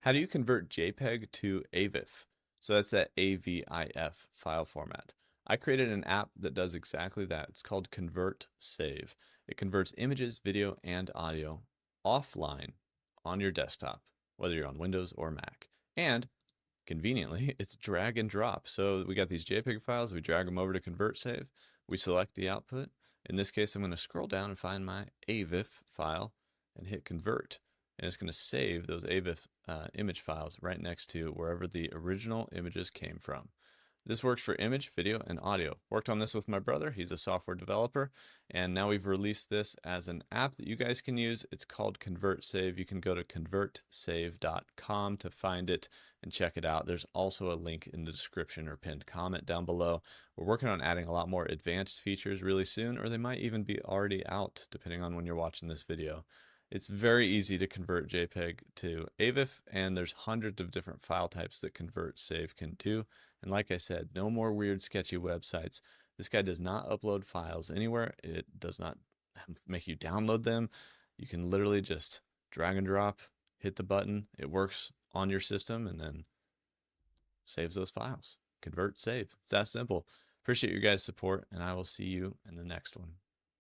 How do you convert JPEG to AVIF? So that's that AVIF file format. I created an app that does exactly that. It's called ConvertSave. It converts images, video, and audio offline on your desktop, whether you're on Windows or Mac. And conveniently, it's drag and drop. So we got these JPEG files, we drag them over to ConvertSave, we select the output. In this case, I'm going to scroll down and find my AVIF file and hit convert. And it's going to save those AVIF image files right next to wherever the original images came from. This works for image, video, and audio. Worked on this with my brother. He's a software developer, and now we've released this as an app that you guys can use. It's called ConvertSave. You can go to convertsave.com to find it and check it out. There's also a link in the description or pinned comment down below. We're working on adding a lot more advanced features really soon, or they might even be already out depending on when you're watching this video. It's very easy to convert JPEG to AVIF, and there's hundreds of different file types that ConvertSave can do. And like I said, no more weird, sketchy websites. This guy does not upload files anywhere. It does not make you download them. You can literally just drag and drop, hit the button. It works on your system and then saves those files. ConvertSave. It's that simple. Appreciate your guys' support, and I will see you in the next one.